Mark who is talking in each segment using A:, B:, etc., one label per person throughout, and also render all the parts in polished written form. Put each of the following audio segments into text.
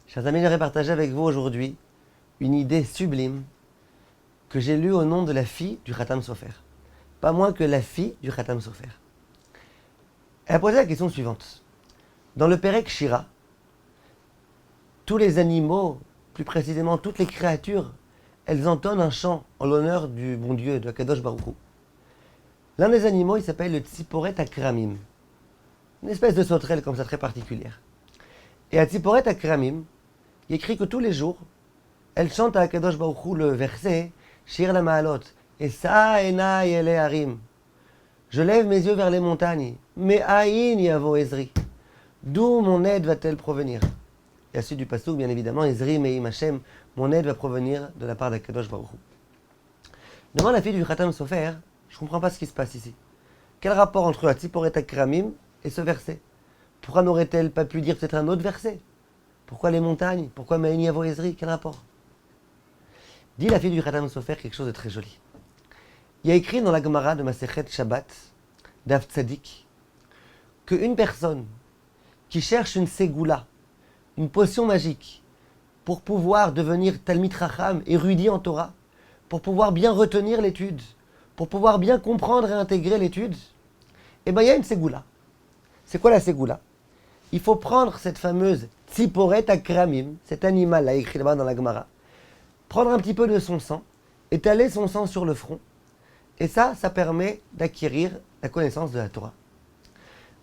A: Chers amis, j'aimerais partager avec vous aujourd'hui une idée sublime que j'ai lue au nom de la fille du Khatam Sofer. Pas moins que la fille du Khatam Sofer. Elle a posé la question suivante. Dans le Perek Shira, tous les animaux, plus précisément toutes les créatures, elles entonnent un chant en l'honneur du bon Dieu, de Akadosh Baruch Hu. L'un des animaux, il s'appelle le Tziporet Akramim. Une espèce de sauterelle comme ça très particulière. Et à Tziporet Akramim, il écrit que tous les jours, elle chante à Akadosh Baruch Hu le verset Shir la Ma'alot. Et ça, Enai ele Harim. Je lève mes yeux vers les montagnes. Mais Aïn yavo Ezri. D'où mon aide va-t-elle provenir? Et à la suite du passouk, bien évidemment, Ezri me'im Hashem, mon aide va provenir de la part d'Akadosh Baruch Hu. Demande la fille du Khatam Sofer, je ne comprends pas ce qui se passe ici. Quel rapport entre Tziporet Akramim et ce verset? Pourquoi n'aurait-elle pas pu dire peut-être un autre verset? Pourquoi les montagnes? Pourquoi Me'in yavo Ezri? Quel rapport? Dit la fille du Khatam Sofer quelque chose de très joli. Il y a écrit dans la Gemara de Masechet Shabbat, d'Av Tzadik, qu'une personne qui cherche une ségoula, une potion magique, pour pouvoir devenir Talmid Chacham, érudit en Torah, pour pouvoir bien retenir l'étude, pour pouvoir bien comprendre et intégrer l'étude, eh bien il y a une ségoula. C'est quoi la ségoula? Il faut prendre cette fameuse Tziporet Akramim, cet animal-là écrit là-bas dans la Gemara, prendre un petit peu de son sang, étaler son sang sur le front, et ça permet d'acquérir la connaissance de la Torah.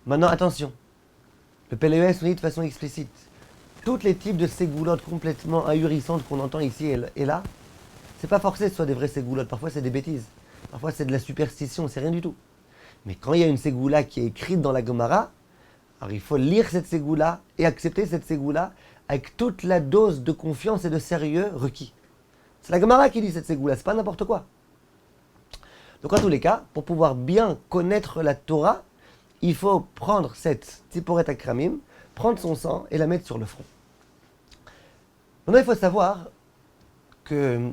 A: Maintenant, attention, le PLES nous dit de façon explicite, tous les types de ségoulottes complètement ahurissantes qu'on entend ici et là, c'est pas forcé que ce soit des vraies ségoulottes, parfois c'est des bêtises, parfois c'est de la superstition, c'est rien du tout. Mais quand il y a une ségoula qui est écrite dans la Gemara, alors il faut lire cette ségoula et accepter cette ségoula avec toute la dose de confiance et de sérieux requis. C'est la Gemara qui dit cette ségoula, c'est pas n'importe quoi. Donc en tous les cas, pour pouvoir bien connaître la Torah, il faut prendre cette Tziporet Akramim, prendre son sang et la mettre sur le front. Maintenant il faut savoir que,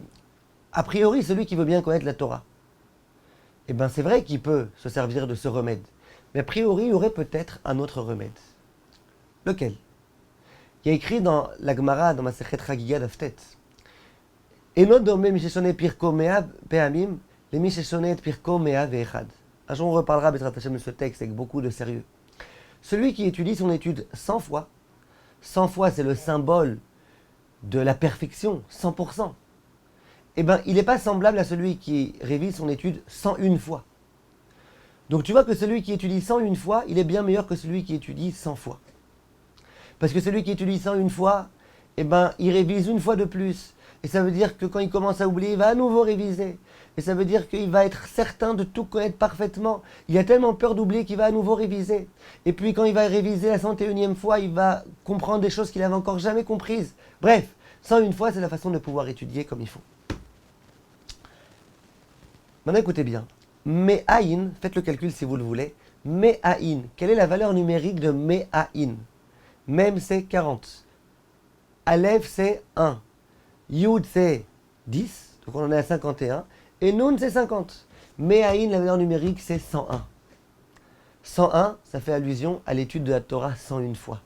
A: a priori, celui qui veut bien connaître la Torah, eh bien c'est vrai qu'il peut se servir de ce remède. Mais a priori, il y aurait peut-être un autre remède. Lequel? Il y a écrit dans la Gemara, dans Masechet Chagiga d'Aftet, Eno dome misheshone pirko mea peamim, le misheshone pirko mea ve'echad. Un jour on reparlera Bezrat Hashem de ce texte avec beaucoup de sérieux. Celui qui étudie son étude 100 fois c'est le symbole de la perfection, 100%. Eh bien, il n'est pas semblable à celui qui révise son étude 101 fois. Donc tu vois que celui qui étudie 101 fois, il est bien meilleur que celui qui étudie 100 fois. Parce que celui qui étudie 101 fois, eh ben, il révise une fois de plus. Et ça veut dire que quand il commence à oublier, il va à nouveau réviser. Et ça veut dire qu'il va être certain de tout connaître parfaitement. Il a tellement peur d'oublier qu'il va à nouveau réviser. Et puis quand il va réviser la 101e fois, il va comprendre des choses qu'il n'avait encore jamais comprises. Bref, 101 fois, c'est la façon de pouvoir étudier comme il faut. Maintenant écoutez bien. Me'aïn, faites le calcul si vous le voulez. Me'aïn, quelle est la valeur numérique de Me'aïn? Mem c'est 40. Aleph c'est 1. Yud c'est 10, donc on en est à 51. Et Nun c'est 50. Me'aïn, la valeur numérique c'est 101. 101, ça fait allusion à l'étude de la Torah 101 fois.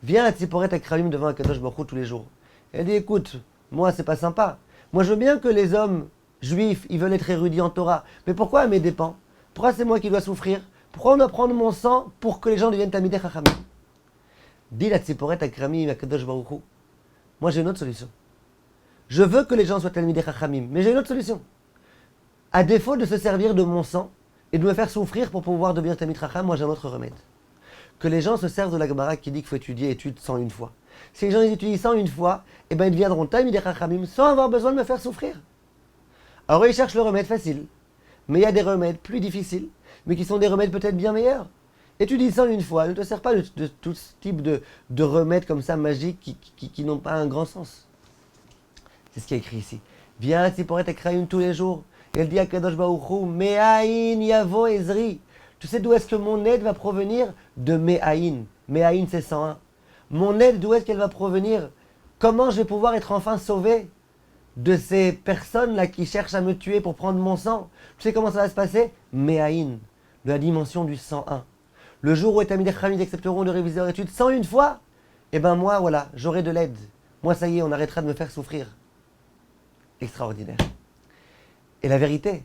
A: Viens à Tziporet Akramim devant Akadosh Baruch Hu tous les jours. Elle dit écoute, moi c'est pas sympa. Moi je veux bien que les hommes juifs, ils veulent être érudits en Torah. Mais pourquoi à mes dépens? Pourquoi c'est moi qui dois souffrir? Pourquoi on doit prendre mon sang pour que les gens deviennent Talmidei Chachamim? Dit la Tziporet Akramim Akadosh Baruch Hu. Moi j'ai une autre solution. Je veux que les gens soient Talmidei Chachamim, mais j'ai une autre solution. À défaut de se servir de mon sang et de me faire souffrir pour pouvoir devenir Talmid Chacham, moi j'ai un autre remède. Que les gens se servent de la Gemara qui dit qu'il faut étudier étude 101 fois. Si les gens ils étudient 101 fois, eh ben ils deviendront Talmidei Chachamim sans avoir besoin de me faire souffrir. Alors ils cherchent le remède facile, mais il y a des remèdes plus difficiles, mais qui sont des remèdes peut-être bien meilleurs. Étudie 101 fois, ne te sers pas de tout ce type de remèdes comme ça magiques qui n'ont pas un grand sens. C'est ce qui est écrit ici. Viens Tziporet Akramim tous les jours. Et elle dit à Kadosh Baruch Hu, Me'aïn yavo Ezri. Tu sais d'où est-ce que mon aide va provenir? De Me'aïn. Me'aïn c'est 101. Mon aide, d'où est-ce qu'elle va provenir? Comment je vais pouvoir être enfin sauvé de ces personnes-là qui cherchent à me tuer pour prendre mon sang? Tu sais comment ça va se passer? Me'aïn, de la dimension du 101. Le jour où les Talmidei Chachamim accepteront de réviser leur étude 101 fois, eh ben moi, voilà, j'aurai de l'aide. Moi, ça y est, on arrêtera de me faire souffrir. Extraordinaire. Et la vérité,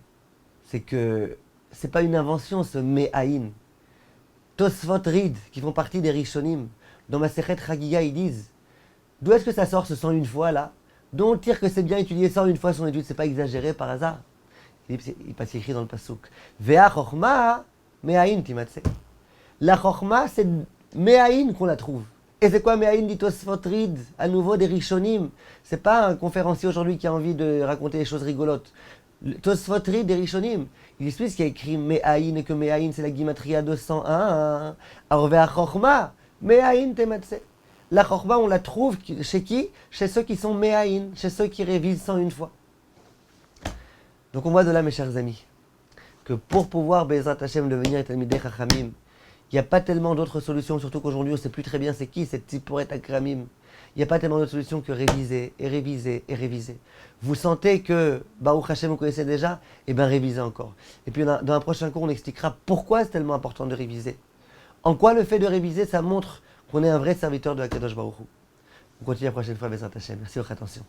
A: c'est que c'est pas une invention, ce Me'aïn. Tosfot Rid, qui font partie des Rishonim, dans ma Sechet Chagiga, ils disent d'où est-ce que ça sort ce 101 fois là? Dont on tire que c'est bien étudier 101 fois son étude, c'est pas exagéré par hasard. Il passe écrit dans le Passouk. Vea Chochma, Me'aïn Timatse. La Chochma, c'est Me'aïn qu'on la trouve. Et c'est quoi Me'aïn dit Tosfot Rid, à nouveau des Rishonim? C'est pas un conférencier aujourd'hui qui a envie de raconter des choses rigolotes. Tosfot Rid des Rishonim, il explique ce qu'il y a écrit Me'aïn et que Me'aïn c'est la Gimatria 201. Alors Vea Chochma, Me'aïn Timatse. La Chochma, on la trouve chez qui? Chez ceux qui sont Me'aïn, chez ceux qui révisent 101 fois. Donc on voit de là, mes chers amis, que pour pouvoir, Be'ezrat Hashem, devenir Talmidei Chachamim, il n'y a pas tellement d'autres solutions, surtout qu'aujourd'hui on ne sait plus très bien c'est qui cette Tziporet Akramim. Il n'y a pas tellement d'autres solutions que réviser, et réviser, et réviser. Vous sentez que Baruch Hashem, vous connaissez déjà? Eh bien révisez encore. Et puis dans un prochain cours, on expliquera pourquoi c'est tellement important de réviser. En quoi le fait de réviser, ça montre qu'on est un vrai serviteur de Akadosh Baruch Hu. On continue la prochaine fois, Be'ezrat Hashem. Merci de votre attention.